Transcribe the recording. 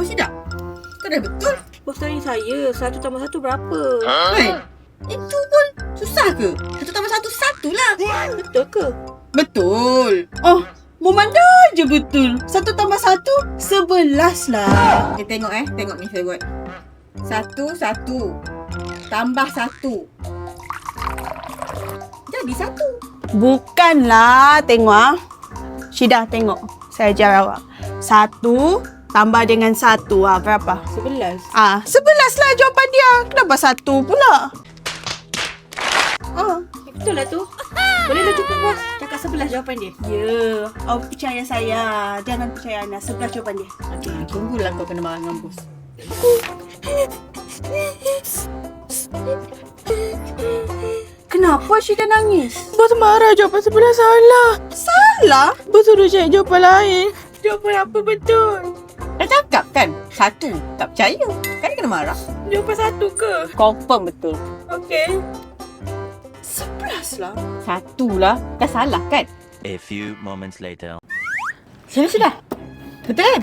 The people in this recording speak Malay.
Apa Syida? Kau dah betul? Bos tanya saya, 1 tambah 1 berapa? Hei, itu pun susah ke? 1 tambah 1, 1 lah. Betul ke? Betul. Oh, mana je betul. 1 tambah 1, 11 lah. Tengok tengok ni saya buat. 1, 1. Tambah 1. Jadi 1. Bukanlah, tengok ah. Syida, tengok. Saya ajar awak. 1 tambah dengan 1, berapa? 11. 11 lah jawapan dia. Kenapa 1 pula? Betul lah tu. Bolehlah cukup bos. Cakap 11 jawapan dia. Ya. Percaya saya. Jangan percaya Ana. 11 jawapan dia. Okey, tunggulah kau kena marah dengan bos. Kenapa Syida nangis? Bos marah jawapan sebelah salah. Salah? Bos suruh cari jawapan lain. Jawapan apa betul? Dah cakap kan? 1. Tak percaya. Kan kena marah. Jawapan 1 ke? Confirm betul. Okey. 11 lah. 1 lah. Dah salah kan? A few moments later. Sudah. Betul kan?